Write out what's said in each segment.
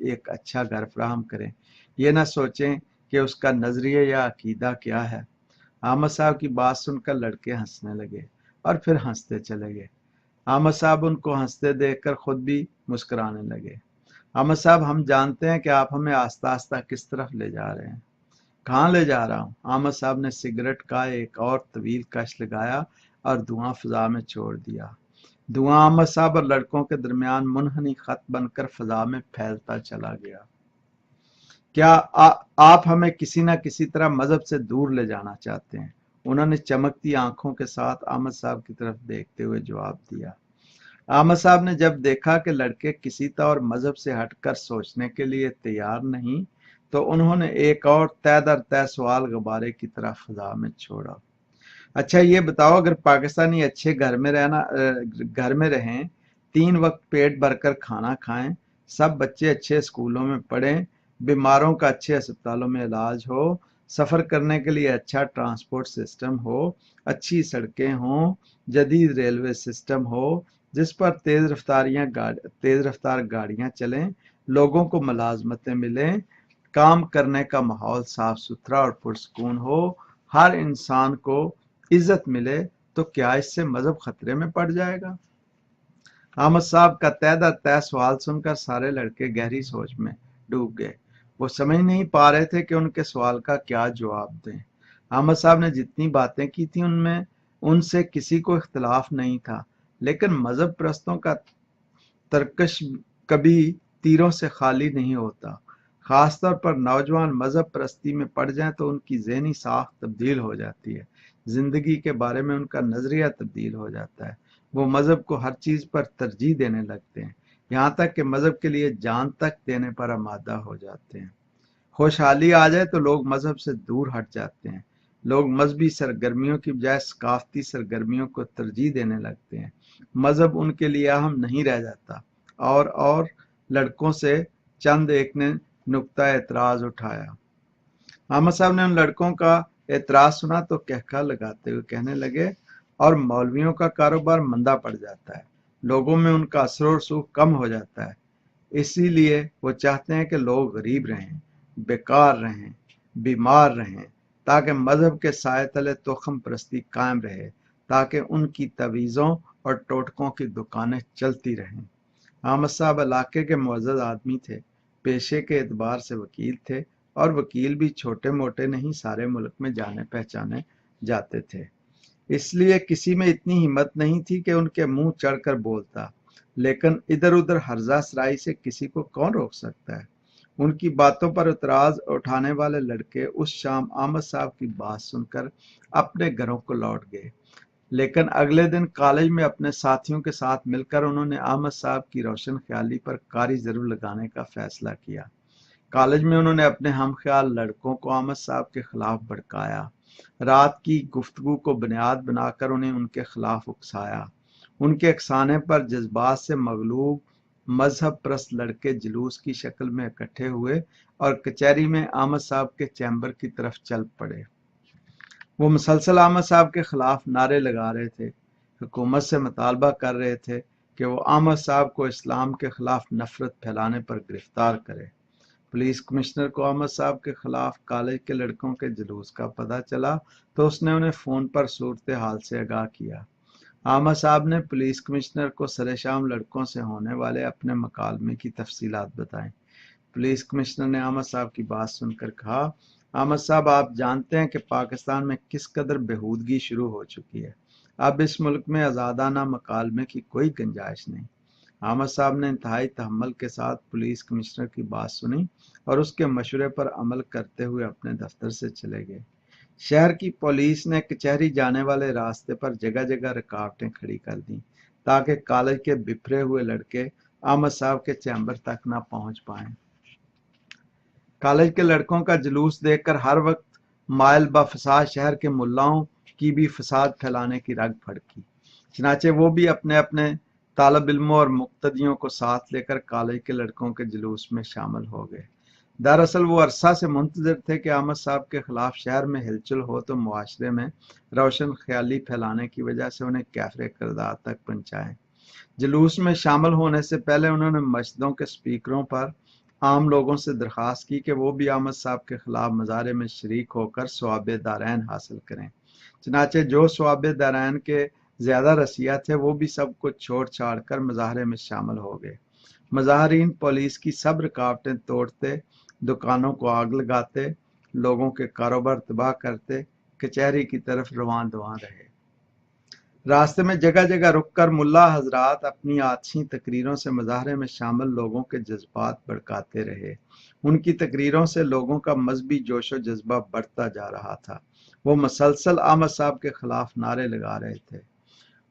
ایک اچھا گھر فراہم کریں، یہ نہ سوچیں کہ اس کا نظریہ یا عقیدہ کیا ہے۔ احمد صاحب کی بات سن کر لڑکے ہنسنے لگے اور پھر ہنستے چلے گئے۔ احمد صاحب ان کو ہنستے دیکھ کر خود بھی مسکرانے لگے۔ احمد صاحب، ہم جانتے ہیں کہ آپ ہمیں آہستہ آہستہ کس طرف لے جا رہے ہیں۔ کہاں لے جا رہا ہوں؟ احمد صاحب نے سگریٹ کا ایک اور طویل کش لگایا اور دھواں فضا میں چھوڑ دیا۔ دھواں احمد صاحب اور لڑکوں کے درمیان منحنی خط بن کر فضا میں پھیلتا چلا گیا۔ کیا آپ ہمیں کسی نہ کسی طرح مذہب سے دور لے جانا چاہتے ہیں؟ انہوں نے چمکتی آنکھوں کے ساتھ احمد صاحب کی طرف دیکھتے ہوئے جواب دیا۔ احمد صاحب نے جب دیکھا کہ لڑکے کسی طور مذہب سے ہٹ کر سوچنے کے لیے تیار نہیں، تو انہوں نے ایک اور طے در طے سوال غبارے کی طرح فضا میں چھوڑا۔ اچھا یہ بتاؤ، اگر پاکستانی اچھے گھر میں رہیں، 3 وقت پیٹ بھر کر کھانا کھائیں، سب بچے اچھے اسکولوں میں پڑھیں، بیماروں کا اچھے اسپتالوں میں علاج ہو، سفر کرنے کے لیے اچھا ٹرانسپورٹ سسٹم ہو، اچھی سڑکیں ہوں، جدید ریلوے سسٹم ہو جس پر تیز رفتار گاڑیاں چلیں، لوگوں کو ملازمتیں ملیں، کام کرنے کا ماحول صاف ستھرا اور پرسکون ہو، ہر انسان کو عزت ملے، تو کیا اس سے مذہب خطرے میں پڑ جائے گا؟ احمد صاحب کا طے در طے سوال سن کر سارے لڑکے گہری سوچ میں ڈوب گئے۔ وہ سمجھ نہیں پا رہے تھے کہ ان کے سوال کا کیا جواب دیں۔ احمد صاحب نے جتنی باتیں کی تھیں ان سے کسی کو اختلاف نہیں تھا، لیکن مذہب پرستوں کا ترکش کبھی تیروں سے خالی نہیں ہوتا۔ خاص طور پر نوجوان مذہب پرستی میں پڑ جائیں تو ان کی ذہنی ساخت تبدیل ہو جاتی ہے، زندگی کے بارے میں ان کا نظریہ تبدیل ہو جاتا ہے، وہ مذہب کو ہر چیز پر ترجیح دینے لگتے ہیں، یہاں تک کہ مذہب کے لیے جان تک دینے پر آمادہ ہو جاتے ہیں۔ خوشحالی آ جائے تو لوگ مذہب سے دور ہٹ جاتے ہیں، لوگ مذہبی سرگرمیوں کی بجائے ثقافتی سرگرمیوں کو ترجیح دینے لگتے ہیں، مذہب ان کے لیے اہم نہیں رہ جاتا۔ اور لڑکوں سے چند ایک نے نقطہ اعتراض اٹھایا۔ احمد صاحب نے ان لڑکوں کا اعتراض سنا تو کہکھا لگاتے ہوئے کہنے لگے، اور مولویوں کا کاروبار مندہ پڑ جاتا ہے، لوگوں میں ان کا اثر و رسوخ کم ہو جاتا ہے، اسی لیے وہ چاہتے ہیں کہ لوگ غریب رہیں، بیکار رہیں، بیمار رہیں، تاکہ مذہب کے سائے تلے تخم پرستی قائم رہے، تاکہ ان کی تویزوں اور ٹوٹکوں کی دکانیں چلتی رہیں۔ احمد صاحب علاقے کے معزز آدمی تھے، پیشے کے اعتبار سے وکیل تھے، اور وکیل بھی چھوٹے موٹے نہیں، سارے ملک میں جانے پہچانے جاتے تھے، اس لیے کسی میں اتنی ہمت نہیں تھی کہ ان کے منہ چڑھ کر بولتا، لیکن ادھر ادھر ہرزہ سرائی سے کسی کو کون روک سکتا ہے؟ ان کی باتوں پر اعتراض اٹھانے والے لڑکے اس شام احمد صاحب کی بات سن کر اپنے گھروں کو لوٹ گئے، لیکن اگلے دن کالج میں اپنے ساتھیوں کے ساتھ مل کر انہوں نے احمد صاحب کی روشن خیالی پر کاری ضرور لگانے کا فیصلہ کیا۔ کالج میں انہوں نے اپنے ہم خیال لڑکوں کو احمد صاحب کے خلاف بھڑکایا، رات کی گفتگو کو بنیاد بنا کر انہیں ان کے خلاف اکسایا۔ ان کے اکسانے پر جذبات سے مغلوب مذہب پرست لڑکے جلوس کی شکل میں اکٹھے ہوئے اور کچہری میں احمد صاحب کے چیمبر کی طرف چل پڑے۔ وہ مسلسل احمد صاحب کے خلاف نعرے لگا رہے تھے، حکومت سے مطالبہ کر رہے تھے کہ وہ احمد صاحب کو اسلام کے خلاف نفرت پھیلانے پر گرفتار کرے۔ پولیس کمشنر کو احمد صاحب کے خلاف کالج کے لڑکوں کے جلوس کا پتہ چلا تو اس نے انہیں فون پر صورتحال سے آگاہ کیا۔ احمد صاحب نے پولیس کمشنر کو سر شام لڑکوں سے ہونے والے اپنے مکالمے کی تفصیلات بتائیں۔ پولیس کمشنر نے احمد صاحب کی بات سن کر کہا، احمد صاحب، آپ جانتے ہیں کہ پاکستان میں کس قدر بےہودگی شروع ہو چکی ہے، اب اس ملک میں آزادانہ مکالمے کی کوئی گنجائش نہیں۔ احمد صاحب نے انتہائی تحمل کے ساتھ پولیس کمشنر کی بات سنی اور اس کے مشورے پر عمل کرتے ہوئے اپنے دفتر سے چلے گئے۔ شہر کی پولیس نے کچہری جانے والے راستے پر جگہ جگہ رکاوٹیں کھڑی کر دیں تاکہ کالج کے بپھرے ہوئے لڑکے احمد صاحب کے چیمبر تک نہ پہنچ پائیں۔ کالج کے لڑکوں کا جلوس دیکھ کر ہر وقت مائل با فساد شہر کے ملاؤں کی بھی فساد پھیلانے کی رگ پھڑکی، چنانچہ وہ بھی اپنے اپنے طالب علموں اور مقتدیوں کو ساتھ لے کر کالج کے لڑکوں کے جلوس میں شامل ہو گئے۔ دراصل وہ عرصہ سے منتظر تھے کہ احمد صاحب کے خلاف شہر میں ہلچل ہو تو معاشرے میں روشن خیالی پھیلانے کی وجہ سے انہیں کیفر کردار تک پہنچائیں۔ جلوس میں شامل ہونے سے پہلے انہوں نے مسجدوں کے سپیکروں پر عام لوگوں سے درخواست کی کہ وہ بھی احمد صاحب کے خلاف مظاہرے میں شریک ہو کر ثواب دارین حاصل کریں۔ چنانچہ جو ثواب دارین کے زیادہ رسیہ تھے وہ بھی سب کچھ چھوڑ چھاڑ کر مظاہرے میں شامل ہو گئے۔ مظاہرین پولیس کی سب رکاوٹیں توڑتے، دکانوں کو آگ لگاتے، لوگوں کے کاروبار تباہ کرتے کچہری کی طرف رواں دواں رہے۔ راستے میں جگہ جگہ رک کر ملا حضرات اپنی آتشی تقریروں سے مظاہرے میں شامل لوگوں کے جذبات بھڑکاتے رہے۔ ان کی تقریروں سے لوگوں کا مذہبی جوش و جذبہ بڑھتا جا رہا تھا۔ وہ مسلسل احمد صاحب کے خلاف نعرے لگا رہے تھے۔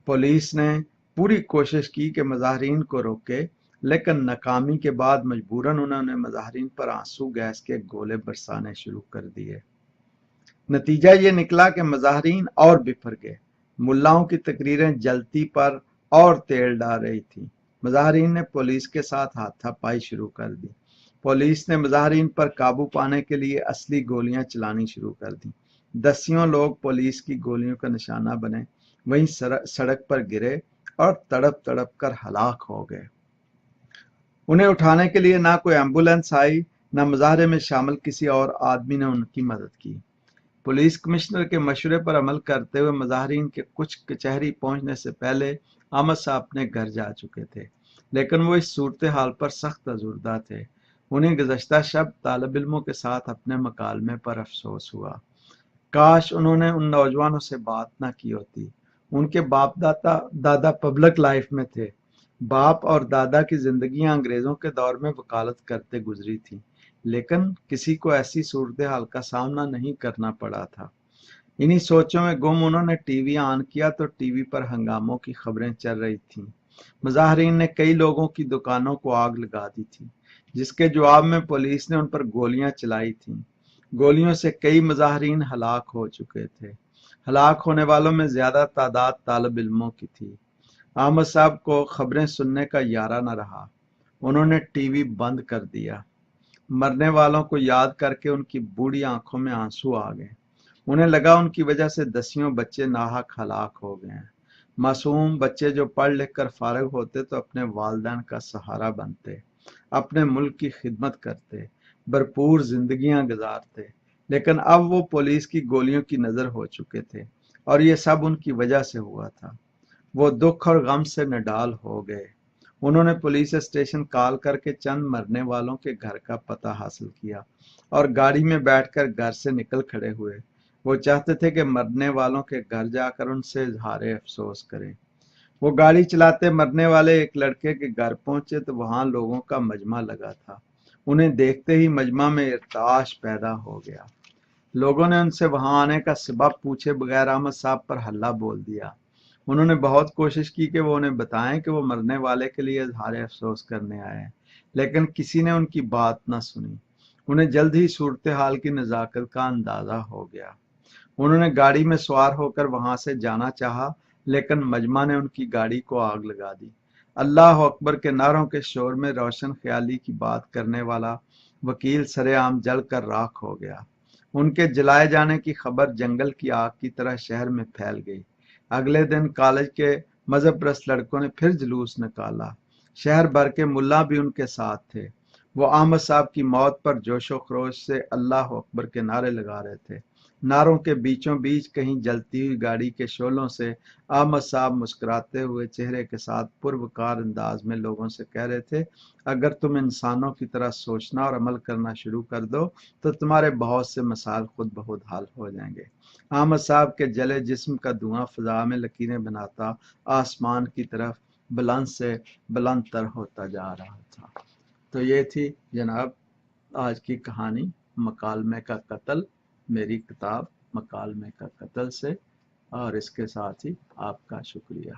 پولیس نے پوری کوشش کی کہ مظاہرین کو روکے، لیکن ناکامی کے بعد مجبوراً انہوں نے مظاہرین پر آنسو گیس کے گولے برسانے شروع کر دیے۔ نتیجہ یہ نکلا کہ مظاہرین اور بفر گئے۔ ملاؤں کی تقریریں جلتی پر اور تیل ڈال رہی تھیں۔ مظاہرین نے پولیس کے ساتھ ہاتھا پائی شروع کر دی۔ پولیس نے مظاہرین پر قابو پانے کے لیے اصلی گولیاں چلانی شروع کر دیں۔ دسیوں لوگ پولیس کی گولیوں کا نشانہ بنے، وہیں سڑک پر گرے اور تڑپ تڑپ کر ہلاک ہو گئے۔ انہیں اٹھانے کے لیے نہ کوئی ایمبولینس آئی، نہ مظاہرے میں شامل کسی اور آدمی نے ان کی مدد کی۔ پولیس کمشنر کے مشورے پر عمل کرتے ہوئے مظاہرین کے کچھ کچہری پہنچنے سے پہلے احمد صاحب اپنے گھر جا چکے تھے، لیکن وہ اس صورتحال پر سخت ازردہ تھے۔ انہیں گزشتہ شب طالب علموں کے ساتھ اپنے مکالمے پر افسوس ہوا۔ کاش انہوں نے ان نوجوانوں سے بات نہ کی ہوتی۔ ان کے باپ دادا پبلک لائف میں تھے۔ باپ اور دادا کی زندگیاں انگریزوں کے دور میں وکالت کرتے گزری تھیں، لیکن کسی کو ایسی صورتحال کا سامنا نہیں کرنا پڑا تھا۔ انہی سوچوں میں گم انہوں نے ٹی وی آن کیا تو ٹی وی پر ہنگاموں کی خبریں چل رہی تھیں۔ مظاہرین نے کئی لوگوں کی دکانوں کو آگ لگا دی تھی، جس کے جواب میں پولیس نے ان پر گولیاں چلائی تھیں۔ گولیوں سے کئی مظاہرین ہلاک ہو چکے تھے۔ ہلاک ہونے والوں میں زیادہ تعداد طالب علموں کی تھی۔ احمد صاحب کو خبریں سننے کا یارہ نہ رہا۔ انہوں نے ٹی وی بند کر دیا۔ مرنے والوں کو یاد کر کے ان کی بوڑھی آنکھوں میں آنسو آ گئے۔ انہیں لگا ان کی وجہ سے دسیوں بچے ناحق ہلاک ہو گئے ہیں۔ معصوم بچے جو پڑھ لکھ کر فارغ ہوتے تو اپنے والدین کا سہارا بنتے، اپنے ملک کی خدمت کرتے، بھرپور زندگیاں گزارتے، لیکن اب وہ پولیس کی گولیوں کی نظر ہو چکے تھے، اور یہ سب ان کی وجہ سے ہوا تھا۔ وہ دکھ اور غم سے نڈال ہو گئے۔ انہوں نے پولیس اسٹیشن کال کر کے چند مرنے والوں کے گھر کا پتہ حاصل کیا اور گاڑی میں بیٹھ کر گھر سے نکل کھڑے ہوئے۔ وہ چاہتے تھے کہ مرنے والوں کے گھر جا کر ان سے اظہار افسوس کریں۔ وہ گاڑی چلاتے مرنے والے ایک لڑکے کے گھر پہنچے تو وہاں لوگوں کا مجمع لگا تھا۔ انہیں دیکھتے ہی مجمع میں ارتعاش پیدا ہو گیا۔ لوگوں نے ان سے وہاں آنے کا سبب پوچھے بغیر احمد صاحب پر ہلہ بول دیا۔ انہوں نے بہت کوشش کی کہ وہ انہیں بتائیں کہ وہ مرنے والے کے لیے اظہار افسوس کرنے آئے ہیں، لیکن کسی نے ان کی بات نہ سنی۔ انہیں جلد ہی صورتحال کی نزاکت کا اندازہ ہو گیا۔ انہوں نے گاڑی میں سوار ہو کر وہاں سے جانا چاہا، لیکن مجمع نے ان کی گاڑی کو آگ لگا دی۔ اللہ اکبر کے نعروں کے شور میں روشن خیالی کی بات کرنے والا وکیل سرے عام جل کر راکھ ہو گیا۔ ان کے جلائے جانے کی خبر جنگل کی آگ کی طرح شہر میں پھیل گئی۔ اگلے دن کالج کے مذہب پرست لڑکوں نے پھر جلوس نکالا۔ شہر بھر کے ملا بھی ان کے ساتھ تھے۔ وہ احمد صاحب کی موت پر جوش و خروش سے اللہ اکبر کے نعرے لگا رہے تھے۔ نعروں کے بیچوں بیچ کہیں جلتی ہوئی گاڑی کے شعلوں سے احمد صاحب مسکراتے ہوئے چہرے کے ساتھ پروکار انداز میں لوگوں سے کہہ رہے تھے، اگر تم انسانوں کی طرح سوچنا اور عمل کرنا شروع کر دو تو تمہارے بہت سے مسائل خود بخود حل ہو جائیں گے۔ احمد صاحب کے جلے جسم کا دھواں فضا میں لکیریں بناتا آسمان کی طرف بلند سے بلند تر ہوتا جا رہا تھا۔ تو یہ تھی جناب آج کی کہانی مکالمے کا قتل، میری کتاب مکالمے کا قتل سے، اور اس کے ساتھ ہی آپ کا شکریہ۔